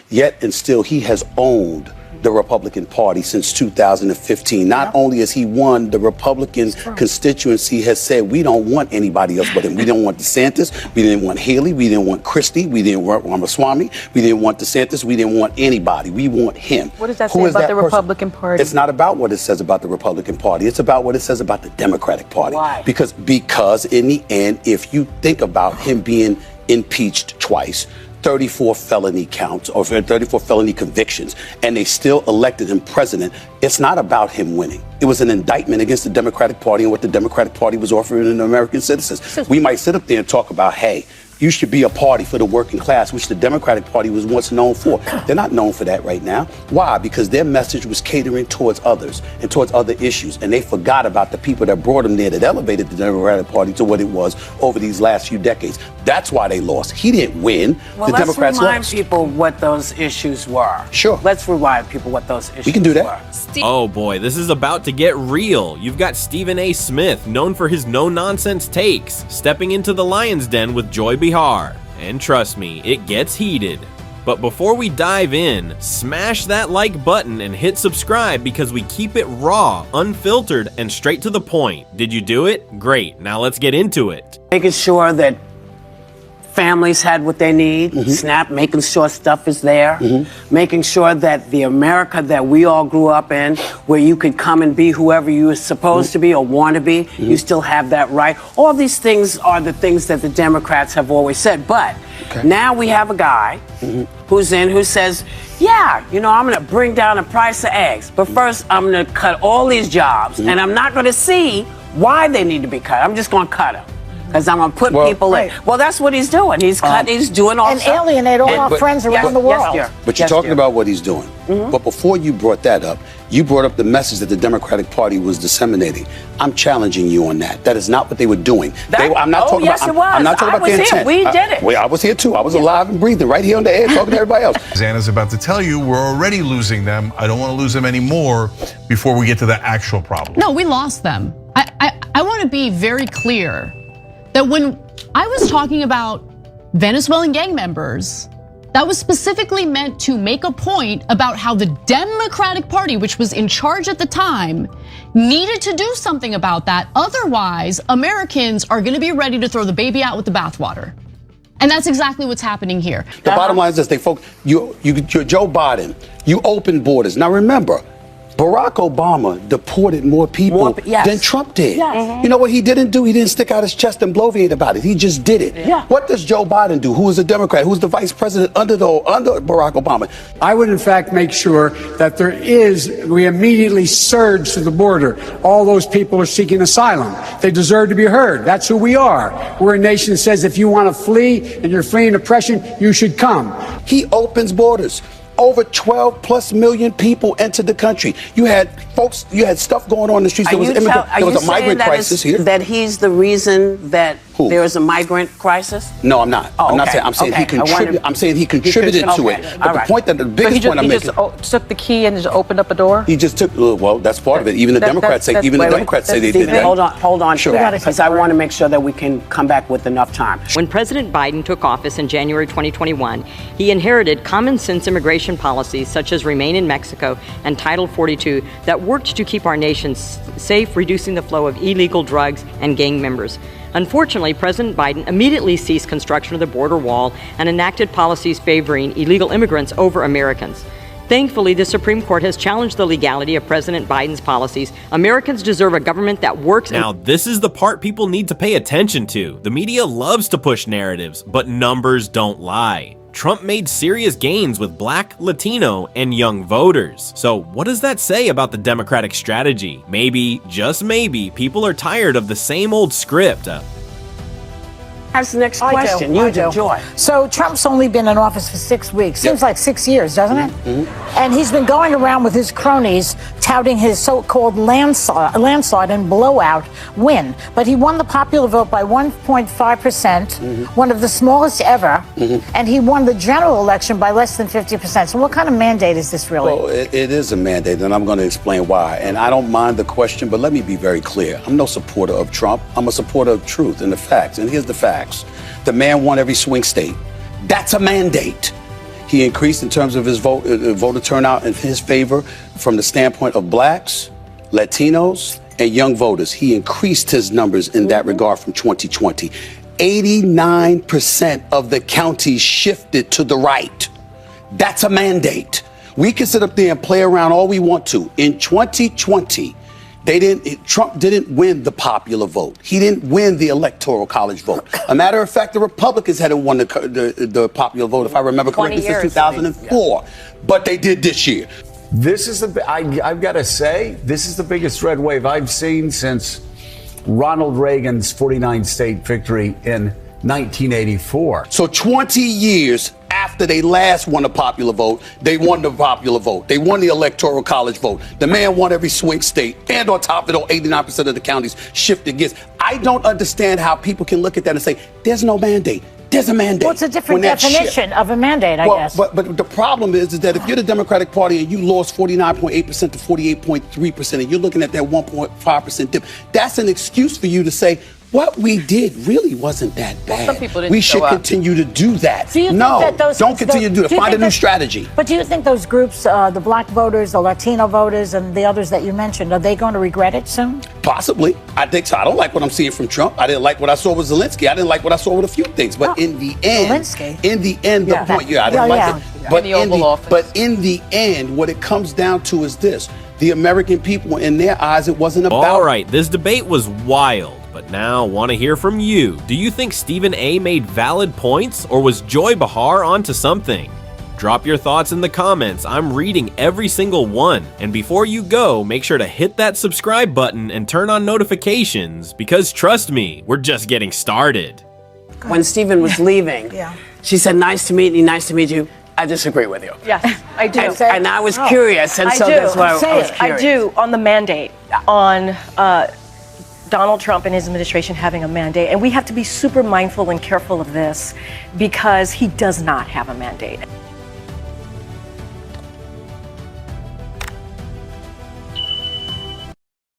Yet and still, he has owned the Republican Party since 2015. Not only has he won, the Republican constituency has said, we don't want anybody else but him. We don't want DeSantis, we didn't want Haley, we didn't want Christie, we didn't want Ramaswamy, we didn't want DeSantis, we didn't want anybody. We want him. What does that say about the Republican Party? It's not about what it says about the Republican Party. It's about what it says about the Democratic Party. Why? Because in the end, if you think about him being impeached twice, 34 felony counts or 34 felony convictions, and they still elected him president. It's not about him winning. It was an indictment against the Democratic Party and what the Democratic Party was offering to American citizens. We might sit up there and talk about, hey, you should be a party for the working class, which the Democratic Party was once known for. They're not known for that right now. Why? Because their message was catering towards others and towards other issues. And they forgot about the people that brought them there, that elevated the Democratic Party to what it was over these last few decades. That's why they lost. He didn't win. Well, the Democrats let's remind lost. people what those issues were. Sure. Let's remind people what those issues were. We can do that. Oh boy, this is about to get real. You've got Stephen A. Smith, known for his no-nonsense takes, stepping into the lion's den with Joy Behar. And trust me, it gets heated. But before we dive in, smash that like button and hit subscribe because we keep it raw, unfiltered, and straight to the point. Did you do it? Great, now let's get into it. Making sure that families had what they need, SNAP, making sure stuff is there, making sure that the America that we all grew up in, where you could come and be whoever you were supposed to be or want to be, you still have that right. All these things are the things that the Democrats have always said. But now we have a guy who says, yeah, you know, I'm going to bring down the price of eggs, but first I'm going to cut all these jobs, and I'm not going to see why they need to be cut. I'm just going to cut them. Because I'm going to put people in. Well, that's what he's doing. He's doing all and alienate all our friends around the world. But you're talking about what he's doing. But before you brought that up, you brought up the message that the Democratic Party was disseminating. I'm challenging you on that. That is not what they were doing. I'm not talking about. I'm not talking about the intent. We did it. I was here too. I was alive and breathing right here on the air talking to everybody else. Xana's about to tell you we're already losing them. I don't want to lose them anymore before we get to the actual problem. No, we lost them. I want to be very clear that when I was talking about Venezuelan gang members, that was specifically meant to make a point about how the Democratic Party, which was in charge at the time, needed to do something about that. Otherwise, Americans are going to be ready to throw the baby out with the bathwater. And that's exactly what's happening here. The bottom line is this, you're Joe Biden, you open borders. Now remember, Barack Obama deported more people than Trump did. You know what he didn't do? He didn't stick out his chest and bloviate about it. He just did it. What does Joe Biden do? Who is a Democrat? Who's the vice president under Barack Obama? I would, in fact, make sure that we immediately surge to the border. All those people are seeking asylum. They deserve to be heard. That's who we are. We're a nation that says if you want to flee and you're fleeing oppression, you should come. He opens borders. Over 12+ million people entered the country. You had stuff going on in the streets. There was a migrant crisis here. That he's the reason that there is a migrant crisis? No, I'm not. I'm not saying. I'm saying he contributed. I'm saying he contributed to it. But the biggest point I'm making. He just took the key and just opened up a door. He just took. Well, that's part of it. Even the Democrats say. Even the Democrats say they did that. Hold on, sure. Because I want to make sure that we can come back with enough time. When President Biden took office in January 2021, he inherited common sense immigration policies such as Remain in Mexico and Title 42 that worked to keep our nation safe, reducing the flow of illegal drugs and gang members. Unfortunately, President Biden immediately ceased construction of the border wall and enacted policies favoring illegal immigrants over Americans. Thankfully, the Supreme Court has challenged the legality of President Biden's policies. Americans deserve a government that works. Now, this is the part people need to pay attention to. The media loves to push narratives, but numbers don't lie. Trump made serious gains with Black, Latino, and young voters. So what does that say about the Democratic strategy? Maybe, just maybe, people are tired of the same old script. That's the next question. You do, Joy. So Trump's only been in office for 6 weeks. Seems like 6 years, doesn't it? And he's been going around with his cronies touting his so-called landslide and blowout win. But he won the popular vote by 1.5%, one of the smallest ever, and he won the general election by less than 50%. So what kind of mandate is this really? Well, it is a mandate, and I'm going to explain why. And I don't mind the question, but let me be very clear. I'm no supporter of Trump. I'm a supporter of truth and the facts. And here's the facts. The man won every swing state. That's a mandate. He increased in terms of his voter turnout in his favor from the standpoint of blacks, Latinos, and young voters. He increased his numbers in that regard from 2020. 89% of the counties shifted to the right. That's a mandate. We can sit up there and play around all we want to. In 2020, Trump didn't win the popular vote. He didn't win the electoral college vote. A matter of fact, the Republicans hadn't won the popular vote, if I remember correctly, since 2004. But they did this year. This is I've got to say, this is the biggest red wave I've seen since Ronald Reagan's 49 state victory in 1984. So 20 years after they last won the popular vote, they won the popular vote. They won the electoral college vote. The man won every swing state. And on top of it, 89% of the counties shifted gears. I don't understand how people can look at that and say, there's no mandate. There's a mandate. What's a different definition of a mandate, I guess? But the problem is that if you're the Democratic Party and you lost 49.8% to 48.3%, and you're looking at that 1.5% dip, that's an excuse for you to say, what we did really wasn't that bad. Some people didn't we should continue to do that. Do you think that don't continue to do that. Find a new strategy. But do you think those groups, the black voters, the Latino voters, and the others that you mentioned, are they going to regret it soon? Possibly. I think so. I don't like what I'm seeing from Trump. I didn't like what I saw with Zelensky. I didn't like what I saw with a few things. But in the end, I didn't like it. But in the end, what it comes down to is this. The American people, in their eyes, it wasn't about... All right, this debate was wild. But now, want to hear from you. Do you think Stephen A. made valid points, or was Joy Behar onto something? Drop your thoughts in the comments. I'm reading every single one. And before you go, make sure to hit that subscribe button and turn on notifications, because trust me, we're just getting started. When Stephen was leaving, she said, nice to meet you, nice to meet you. I disagree with you. Yes, I do. And I was curious, and so that's why I was curious. I do, on the mandate, on Donald Trump and his administration having a mandate. And we have to be super mindful and careful of this because he does not have a mandate.